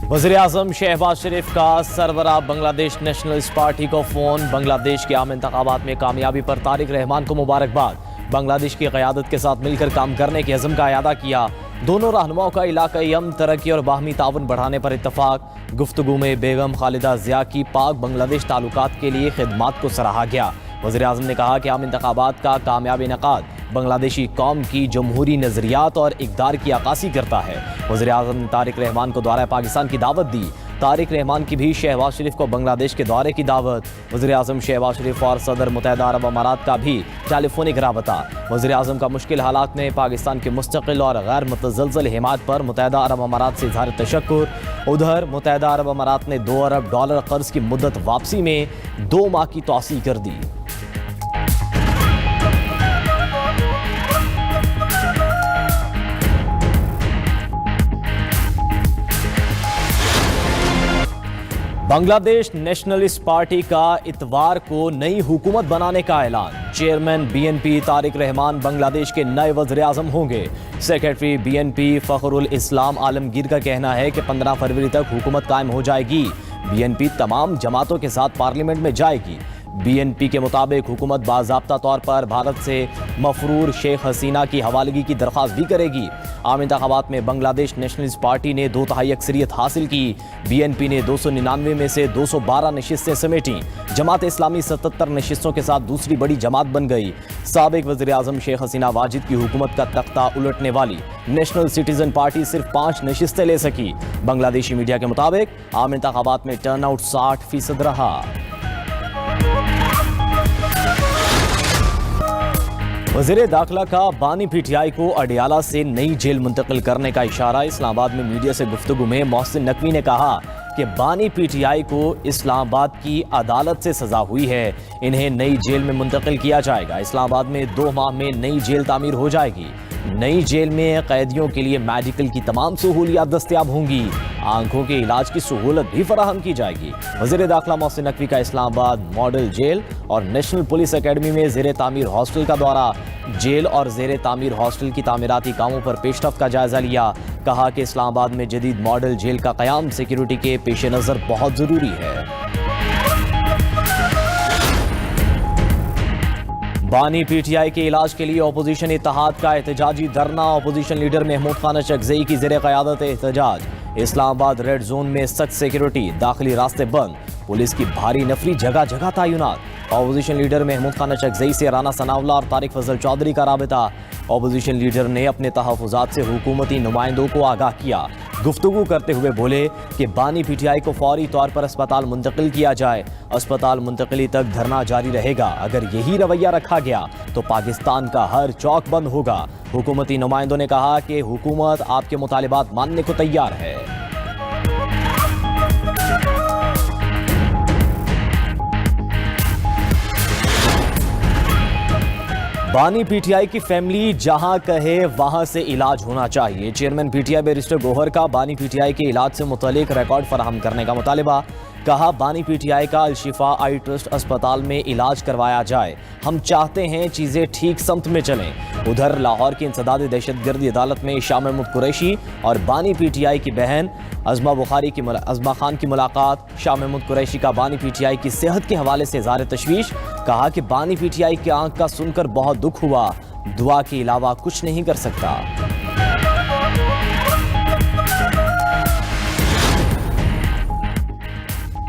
वज़ीर-ए-आज़म शहबाज शरीफ का सरबराह Bangladesh nationalist party को फ़ोन। बांग्लादेश के आम इंतखाबात में कामयाबी पर तारिक रहमान को मुबारकबाद। बांग्लादेश की क़यादत के साथ मिलकर काम करने के अज़्म का इयादा किया। दोनों रहनुमाओं का इलाक़ाई अमन, तरक्की और बाहमी ताउन बढ़ाने पर इत्तफ़ाक़। गुफ्तगू में बेगम खालिदा ज़िया की पाक बांग्लादेश ताल्लुकात के लिए खिदमात को सराहा गया। वज़ीर-ए-आज़म ने कहा कि आम इंतखाबात का कामयाब इनेकाद बांग्लादेशी कौम की जमहूरी नज़रियात और इक़दार की अक्कासी करता है। वज़ीर-ए-आज़म ने तारिक रहमान को दौरा पाकिस्तान की दावत दी। तारिक रहमान की भी शहबाज शरीफ को बांग्लादेश के दौरे की दावत। वज़ीर-ए-आज़म शहबाज शरीफ और सदर मुत्तहिदा अरब अमारात का भी टेलीफोनिक राबता। वज़ीर-ए-आज़म का मुश्किल हालात में पाकिस्तान की मुस्तकिल और गैर मुतज़लज़ल हिमायत पर मुत्तहिदा अरब अमारात से इज़हार तशक्कुर। उधर मुत्तहिदा अरब अमारात ने $2 अरब कर्ज की मुद्दत वापसी में 2 माह की तौसीह कर दी। बांग्लादेश नेशनलिस्ट पार्टी का इतवार को नई हुकूमत बनाने का ऐलान। चेयरमैन बीएनपी तारिक रहमान बांग्लादेश के नए वज़ीर-ए-आज़म होंगे। सेक्रेटरी बीएनपी फ़खरुल इस्लाम आलमगीर का कहना है कि 15 फरवरी तक हुकूमत कायम हो जाएगी। बीएनपी तमाम जमातों के साथ पार्लियामेंट में जाएगी। बीएनपी के मुताबिक हुकूमत बाज़ाब्ता तौर पर भारत से मफरूर शेख हसीना की हवालगी की दरख्वास्त भी करेगी। आम इंतखाबात में बांग्लादेश नेशनलिस्ट पार्टी ने 2/3 अक्सरियत हासिल की। बीएनपी ने 299 में से 212 नशिस्तें समेटी। जमात इस्लामी 77 नशिस्तों के साथ दूसरी बड़ी जमात बन गई। साबिक वज़ीर-ए-आज़म शेख हसीना वाजिद की हुकूमत का तख्ता उलटने वाली नेशनल सिटीजन पार्टी सिर्फ 5 नशिस्तें ले सकी। बांग्लादेशी मीडिया के मुताबिक आम इंतखाबात में टर्नआउट 60% रहा। वज़ीर दाखिला का बानी पीटीआई को अडियाला से नई जेल मुंतकिल करने का इशारा। इस्लामाबाद में मीडिया से गुफ्तगू में मोहसिन नकवी ने कहा कि बानी पीटीआई को इस्लामाबाद की अदालत से सजा हुई है, इन्हें नई जेल में मुंतकिल किया जाएगा। इस्लामाबाद में 2 माह में नई जेल तामीर हो जाएगी। नई जेल में कैदियों के लिए मेडिकल की तमाम सहूलियात दस्तयाब होंगी। आंखों के इलाज की सहूलत भी फराहम की जाएगी। वज़ीर दाखिला मोहसिन नकवी का इस्लामाबाद मॉडल जेल और नेशनल पुलिस अकेडमी में ज़ेर तामीर हॉस्टल का दौरा। जेल और ज़ेर तामीर हॉस्टल की तामीराती कामों पर पेशरफ्त का जायजा लिया। कहा कि इस्लामाबाद में जदीद मॉडल जेल का क़याम सिक्योरिटी के पेश नज़र बहुत ज़रूरी है। बानी पीटीआई के इलाज के लिए अपोजिशन इत्तेहाद का एहतजाजी धरना। अपोजिशन लीडर महमूद खान अशरकज़ई की ज़ेर क़यादत एहतजाज। इस्लामाबाद रेड जोन में सख्त सिक्योरिटी, दाखिली रास्ते बंद, पुलिस की भारी नफरी, जगह जगह तैनात। अपोजिशन लीडर महमूद खान अशरकज़ई से राना सनाउल्लाह और तारिक फजल चौधरी का राबिता। अपोजिशन लीडर ने अपने तहफ़्फ़ुज़ात से हुकूमती नुमाइंदों को आगाह किया। गुफ्तगू करते हुए बोले कि बानी पीटीआई को फौरी तौर पर अस्पताल मुंतकिल किया जाए। अस्पताल मुंतकिली तक धरना जारी रहेगा। अगर यही रवैया रखा गया तो पाकिस्तान का हर चौक बंद होगा। हुकूमती नुमाइंदों ने कहा कि हुकूमत आपके मुतालिबात मानने को तैयार है। बानी पीटीआई की फैमिली जहां कहे वहां से इलाज होना चाहिए। चेयरमैन पीटीआई बैरिस्टर गोहर का बानी पीटीआई के इलाज से मुतालिक रिकॉर्ड फराहम करने का मुतालिबा। कहा बानी पीटीआई का अल-शिफा आई ट्रस्ट अस्पताल में इलाज करवाया जाए। हम चाहते हैं चीज़ें ठीक समत में चलें। उधर लाहौर की इंसदाद दहशतगर्दी अदालत में शाह महमूद कुरैशी और बानी पीटीआई की बहन अज़मा खान की मुलाकात। शाह महमूद कुरैशी का बानी पीटीआई की सेहत के हवाले से इज़हार तशवीश। कहा कि बानी पीटीआई की आंख का सुनकर बहुत दुख हुआ, दुआ के अलावा कुछ नहीं कर सकता।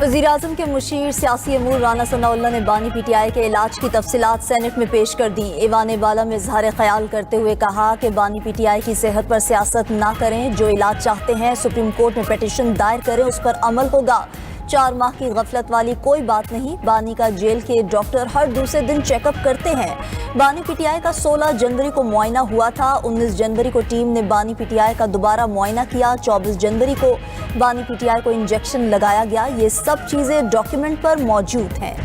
वज़ीर-ए-आज़म के मुशीर सियासी अमूर राना सनाउल्लाह ने बानी पीटीआई के इलाज की तफसीलात सेनेट में पेश कर दी। ऐवान बाला में इज़हार ख्याल करते हुए कहा कि बानी पीटीआई की सेहत पर सियासत ना करें, जो इलाज चाहते हैं सुप्रीम कोर्ट में पिटीशन दायर करें, उस पर अमल होगा। 4 माह की गफलत वाली कोई बात नहीं। बानी का जेल के डॉक्टर हर दूसरे दिन चेकअप करते हैं। बानी पीटीआई का 16 जनवरी को मुआयना हुआ था। 19 जनवरी को टीम ने बानी पीटीआई का दोबारा मुआयना किया। 24 जनवरी को बानी पीटीआई को इंजेक्शन लगाया गया। ये सब चीज़ें डॉक्यूमेंट पर मौजूद हैं।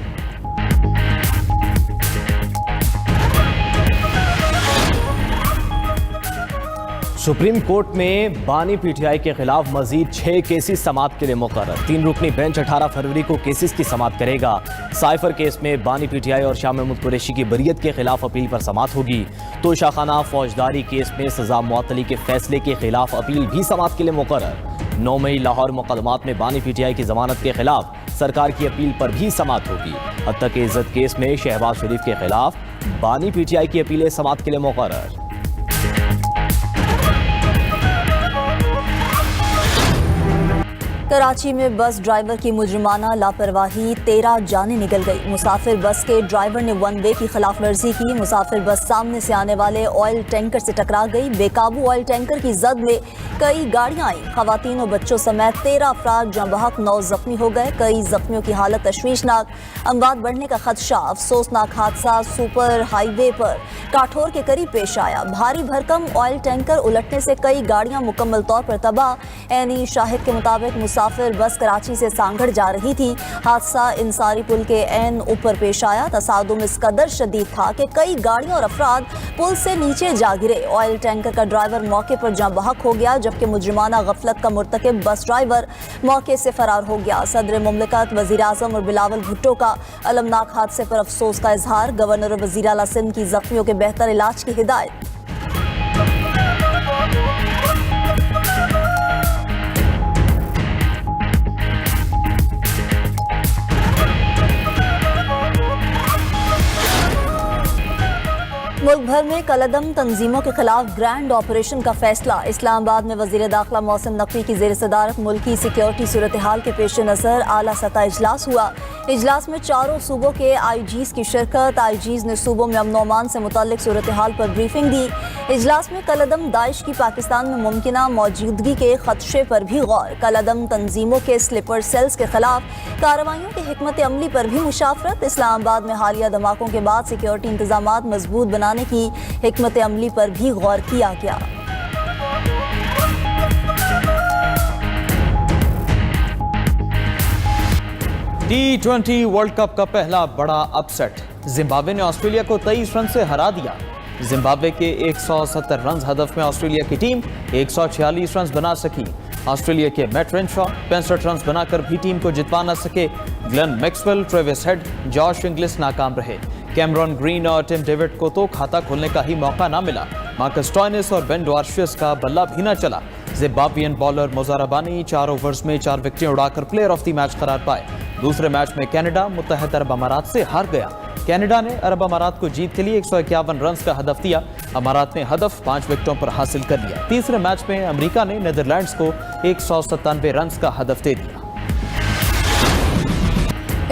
सुप्रीम कोर्ट में बानी पीटीआई के खिलाफ मजीद 6 केसेस समाअत के लिए मुकर्रर। 3 रुकनी बेंच 18 फरवरी को केसेस की समाअत करेगा। साइफर केस में बानी पीटीआई और शाह महमूद कुरैशी की बरियत के खिलाफ अपील पर समाअत होगी। तो शाखाना फौजदारी केस में सजा मुअत्तली के फैसले के खिलाफ अपील भी समाअत के लिए मुकर्रर। 9 मई लाहौर मुकदमात में बानी पीटीआई की जमानत के खिलाफ सरकार की अपील पर भी समाअत होगी। हत्या के इज्जत केस में शहबाज शरीफ के खिलाफ बानी पीटीआई की अपीलें समाअत के लिए मुकर्रर। कराची में बस ड्राइवर की मुजरिमाना लापरवाही, 13 जानें निकल गई। मुसाफिर बस के ड्राइवर ने वन वे की खिलाफ वर्जी की। मुसाफिर बस सामने से आने वाले ऑयल टैंकर से टकरा गई। बेकाबू ऑयल टैंकर की जद में कई गाड़ियां आई। खवातीन और बच्चों समेत 13 अफराद जहाँ बहक 9 जख्मी हो गए। कई जख्मियों की हालत तशवीशनाक, अमवात बढ़ने का खदशा। अफसोसनाक हादसा सुपर हाईवे पर काठोर के करीब पेश आया। भारी भरकम ऑयल टैंकर उलटने से कई गाड़ियां मुकम्मल तौर पर तबाह। ऐनी शाहिद के मुताबिक मुसाफिर बस कराची से सांगड़ जा रही थी। हादसा इंसारी पुल के ऐन ऊपर पेश आया। तसादुम इस कदर शदीद था कि कई गाड़ियां और अफराद पुल से नीचे जा गिरे। ऑयल टैंकर का ड्राइवर मौके पर जहाँ बहक हो गया, जबकि मुजरिमाना गफलत का मुर्तकिब बस ड्राइवर मौके से फरार हो गया। सदर मुमलिकत वज़ीर आज़म और बिलावल भुट्टो का अलमनाक हादसे पर अफसोस का इजहार। गवर्नर और वज़ीर आला सिंध की जख्मियों के बेहतर इलाज की हिदायत। मुल्क भर में कलअदम तंजीमों के खिलाफ ग्रैंड ऑपरेशन का फैसला। इस्लामाबाद में वज़ीर दाखिला मोहसिन नकवी की ज़ेर सदारत मुल्की सिक्योरिटी सूरत हाल के पेश नज़र आला सतह इजलास हुआ। इजलास में चारों सूबों के IGs की शिरकत। IGs ने सूबों में अमन अमान से मुताल्लिक सूरत हाल पर ब्रीफिंग दी। इजलास में कलअदम दाइश की पाकिस्तान में मुमकिना मौजूदगी के खदशे पर भी गौर। कलअदम तंजीमों के स्लीपर सेल्स के खिलाफ कार्रवाइयों की हिकमत अमली पर भी मुशावरत। इस्लामाबाद में हालिया धमाकों के बाद सिक्योरिटी इंतजामात मजबूत बनाने की हिकमत अमली पर भी गौर किया गया। T20 वर्ल्ड कप का पहला बड़ा अपसेट। जिम्बाब्वे ने ऑस्ट्रेलिया को 23 रन से हरा दिया। जिम्बाब्वे के 170 रन हदफ में ऑस्ट्रेलिया की टीम 146 रन बना सकी। ऑस्ट्रेलिया के मैट रेनशॉ 65 रन बनाकर भी टीम को जितवा न सके। Glenn Maxwell, Travis head, Josh Inglis नाकाम रहे। कैमरॉन ग्रीन और टिम डेविड को तो खाता खोलने का ही मौका ना मिला। मार्कस स्टोइनिस और बेन डॉर्शियस का बल्ला भी ना चला। जिम्बाब्वियन बॉलर मोजाराबानी 4 ओवर्स में 4 विकेटें उड़ाकर प्लेयर ऑफ द मैच करार पाए। दूसरे मैच में कनाडा मुत्तहद अरब अमारात से हार गया। कनाडा ने अरब अमारात को जीत के लिए 151 रन का हदफ दिया। अमारात ने हदफ 5 विकेटों पर हासिल कर लिया। तीसरे मैच में अमेरिका ने नीदरलैंड्स को 197 रन का हदफ दे दिया।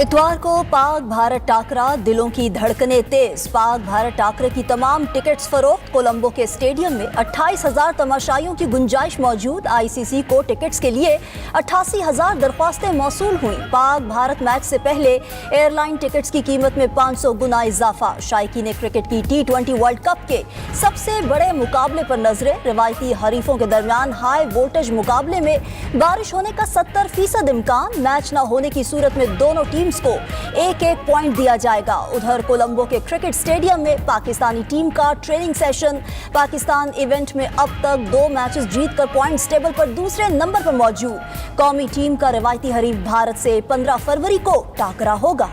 इतवार को पाक भारत टाकरा, दिलों की धड़कनें तेज। पाक भारत टाकरे की तमाम टिकट्स फरोख्त। कोलंबो के स्टेडियम में 28,000 तमाशाइयों की गुंजाइश मौजूद। ICC को टिकट्स के लिए 88,000 दरख्वास्तें मौसूल हुई। पाक भारत मैच से पहले एयरलाइन टिकट्स की कीमत में 500 गुना इजाफा। शायकीन क्रिकेट की T20 वर्ल्ड कप के सबसे बड़े मुकाबले पर नजरें। रिवायती हरीफों के दरमियान हाई वोल्टेज मुकाबले में बारिश होने का 70% इम्कान। मैच न होने की सूरत में दोनों टीम्स को एक पॉइंट दिया जाएगा। उधर कोलंबो के क्रिकेट स्टेडियम में पाकिस्तानी टीम का ट्रेनिंग सेशन। पाकिस्तान इवेंट में अब तक 2 मैचेस जीतकर पॉइंट्स टेबल पर दूसरे नंबर पर मौजूद। कौमी टीम का रिवायती हरीफ भारत से 15 फरवरी को टाकरा होगा।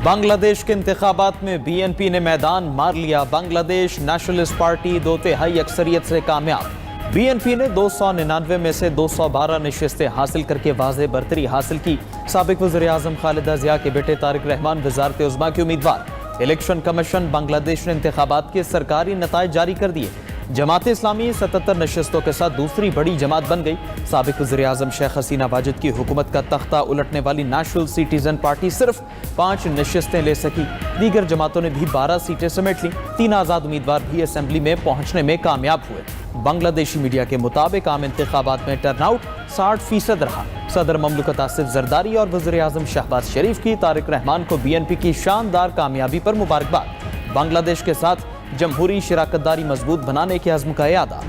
बांग्लादेश के इंतखाबात में BNP ने मैदान मार लिया। बांग्लादेश नेशनलिस्ट पार्टी 2/3 अक्सरियत से कामयाब। BNP ने 299 में से 212 नशिस्तें हासिल करके वाज़ेह बरतरी हासिल की। साबिक वज़ीर आज़म खालिदा ज़िया के बेटे तारिक रहमान वज़ारत उज़्मा के उम्मीदवार। इलेक्शन कमीशन बांग्लादेश ने इंतखाबात के सरकारी नताइज जारी कर दिए। जमात इस्लामी 77 नशिस्तों के साथ दूसरी बड़ी जमात बन गई। साबिक वज़ीर आज़म शेख हसीना वाजिद की हुकूमत का तख्ता उलटने वाली नेशनल सिटीजन पार्टी सिर्फ 5 नशिस्तें ले सकी। दीगर जमातों ने भी 12 सीटें समेट लीं। 3 आज़ाद उम्मीदवार भी असेंबली में पहुंचने में कामयाब हुए। बांग्लादेशी मीडिया के मुताबिक आम इंतखाबात में टर्नआउट 60% रहा। सदर ममलकत आसिफ जरदारी और वज़ीर आज़म शहबाज शरीफ की तारिक रहमान को BNP की शानदार कामयाबी पर मुबारकबाद। बांग्लादेश के साथ जमहूरी शराकतदारी मजबूत बनाने के अज़्म का यादा।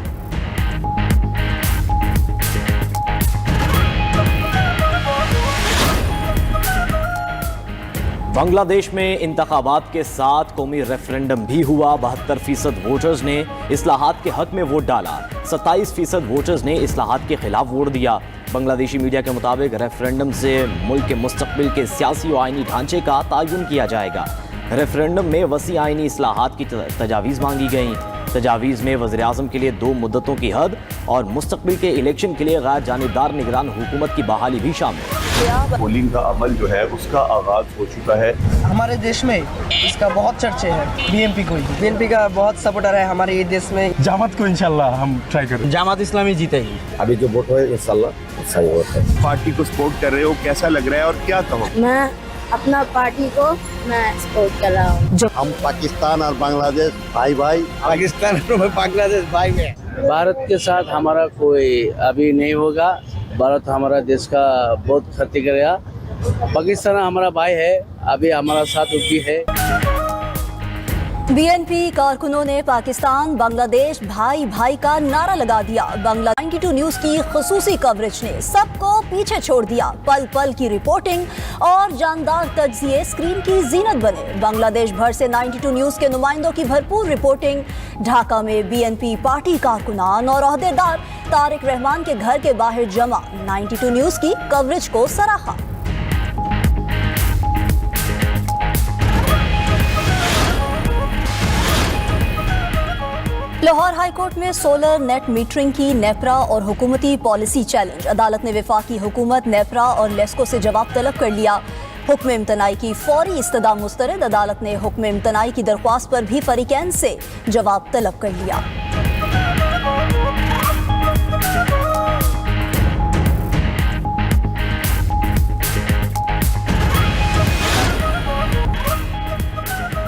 बांग्लादेश में इंतखाबात के साथ कौमी रेफरेंडम भी हुआ। 72% वोटर्स ने इस्लाहात के हक में वोट डाला। 27% वोटर्स ने इस्लाहात के खिलाफ वोट दिया। बांग्लादेशी मीडिया के मुताबिक रेफरेंडम से मुल्क के मुस्तकबिल के सियासी और आइनी ढांचे का तयन किया जाएगा। रेफरेंडम में वसी आईनी इस्लाहात की तजावीज़ मांगी गईं। तजावीज़ में वज़ीर-ए-आज़म के लिए 2 मुद्दतों की हद और मुस्तक़बिल के इलेक्शन के लिए गैर जानिबदार निगरान हुकूमत की बहाली भी शामिल। पोलिंग का अमल जो है उसका आगाज हो चुका है। हमारे देश में इसका बहुत चर्चे है। बीएनपी को, बीएनपी का बहुत सपोर्टर है हमारे ये देश में। जामात को इंशाल्लाह हम ट्राई करें। जामात इस्लामी जीतेगी। अभी जो वोट है इंशाल्लाह सही वोट है। पार्टी को सपोर्ट कर रहे हो, कैसा लग रहा है और क्या कहो? मैं अपना पार्टी को मैं सपोर्ट कर रहा हूँ। हम पाकिस्तान और बांग्लादेश भाई भाई, पाकिस्तान और बांग्लादेश भाई में। भारत के साथ हमारा कोई अभी नहीं होगा। भारत हमारा देश का बहुत क्षति करेगा। पाकिस्तान हमारा भाई है, अभी हमारा साथ भी है। बीएनपी कारकुनों ने पाकिस्तान बांग्लादेश भाई भाई का नारा लगा दिया। बांग्ला 92 न्यूज की खुसूसी कवरेज ने सबको पीछे छोड़ दिया। पल पल की रिपोर्टिंग और जानदार तज्जिए स्क्रीन की जीनत बने। बांग्लादेश भर से 92 न्यूज के नुमाइंदों की भरपूर रिपोर्टिंग। ढाका में बीएनपी पार्टी कारकुनान और ओहदेदार तारिक रहमान के घर के बाहर जमा 92 न्यूज की कवरेज को सराहा। लाहौर हाईकोर्ट में सोलर नेट मीटरिंग की नेपरा और हुकूमती पॉलिसी चैलेंज। अदालत ने वफाकी हुकूमत, नेपरा और लेस्को से जवाब तलब कर लिया। हुक्म इम्तनाई की फौरी इस्तदा मुस्तरद। अदालत ने हुक्म इम्तनाई की दरख्वास्त पर भी फरीकैन से जवाब तलब कर लिया।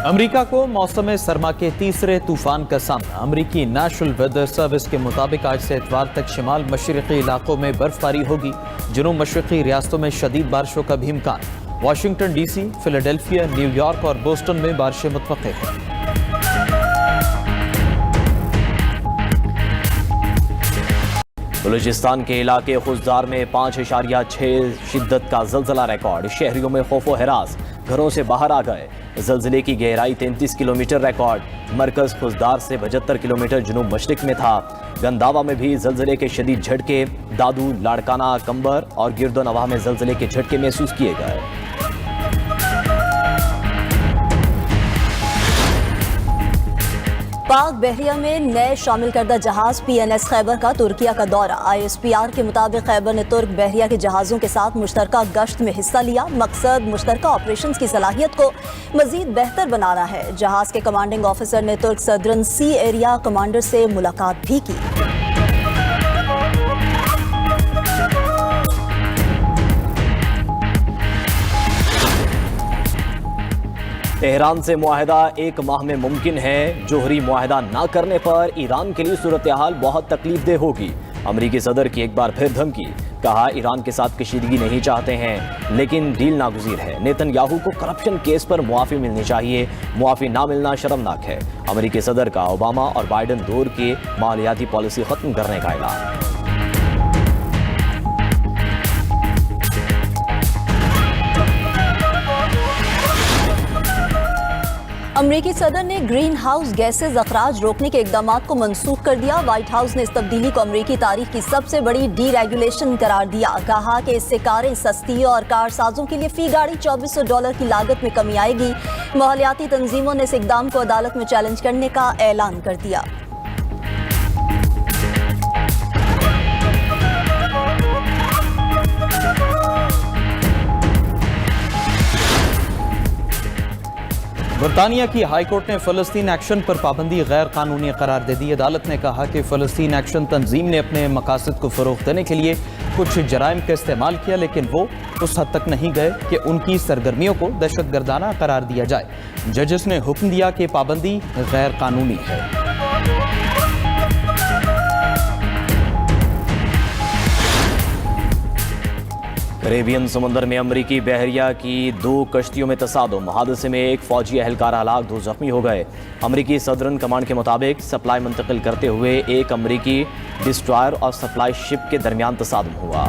अमेरिका को मौसम सरमा के तीसरे तूफान का सामना। अमेरिकी नेशनल वेदर सर्विस के मुताबिक आज से इतवार तक शिमाल मशरक़ी इलाकों में बर्फबारी होगी। जनूब मशरक़ी रियासतों में शदीद बारिशों का भी इम्कान। वाशिंगटन DC, फिलाडेल्फिया, न्यूयॉर्क और बोस्टन में बारिशें मुतवक्के हैं। बलूचिस्तान के इलाके खुजदार में 5.6 शिद्दत का ज़लज़ला रिकॉर्ड। शहरियों में खौफो हरास, घरों से बाहर आ गए। ज़लज़ले की गहराई 33 किलोमीटर रिकॉर्ड। मरकज़ खुजदार से 75 किलोमीटर जनूब मशरिक में था। गंदावा में भी ज़लज़ले के शदीद झटके। दादू, लाड़काना, कंबर और गिरदो नवाह में ज़लज़ले के झटके महसूस किए गए। पाक बहरिया में नए शामिल करदा जहाज PNS खैबर का तुर्किया का दौरा। ISPR के मुताबिक खैबर ने तुर्क बहरिया के जहाज़ों के साथ मुश्तरका गश्त में हिस्सा लिया। मकसद मुश्तरका ऑपरेशंस की सलाहियत को मजीद बेहतर बनाना है। जहाज़ के कमांडिंग ऑफिसर ने तुर्क सदरन सी एरिया कमांडर से मुलाकात भी की। तेहरान से मुआहदा 1 माह में मुमकिन है। जोहरी मुआहदा ना करने पर ईरान के लिए सूरत हाल बहुत तकलीफदेह होगी। अमरीकी सदर की एक बार फिर धमकी। कहा ईरान के साथ कशीदगी नहीं चाहते हैं लेकिन डील नागुज़ीर है। नेतन्याहू को करप्शन केस पर मुआफ़ी मिलनी चाहिए। मुआफ़ी ना मिलना शर्मनाक है। अमरीकी सदर का ओबामा और बाइडन दौर के मालियाती पॉलिसी ख़त्म करने का ऐलान। अमरीकी सदर ने ग्रीन हाउस गैसेज अखराज रोकने के इकदामात को मनसूख कर दिया। व्हाइट हाउस ने इस तब्दीली को अमरीकी तारीख की सबसे बड़ी डीरेगुलेशन करार दिया। कहा कि इससे कारें सस्ती और कारसाजों के लिए फी गाड़ी $2400 की लागत में कमी आएगी। माहौलियाती तंजीमों ने इस इकदाम को अदालत में चैलेंज करने का ऐलान कर दिया। बरतानिया की हाईकोर्ट ने फ़लस्तीन एक्शन पर पाबंदी गैर कानूनी करार दे दी। अदालत ने कहा कि फ़लस्तीन एक्शन तंजीम ने अपने मकासद को फ़रोग़ देने के लिए कुछ जराइम का इस्तेमाल किया, लेकिन वो उस हद तक नहीं गए कि उनकी सरगर्मियों को दहशतगर्दाना करार दिया जाए। जजेस ने हुक्म दिया कि पाबंदी गैर कानूनी है। कैरेबियन समुंदर में अमरीकी बहरिया की 2 कश्तियों में तसादुम। हादसे में 1 फौजी एहलकार हलाक, 2 जख्मी हो गए। अमरीकी सदरन कमांड के मुताबिक सप्लाई मुंतकिल करते हुए 1 अमरीकी डिस्ट्रॉयर और सप्लाई शिप के दरमियान तसादुम हुआ।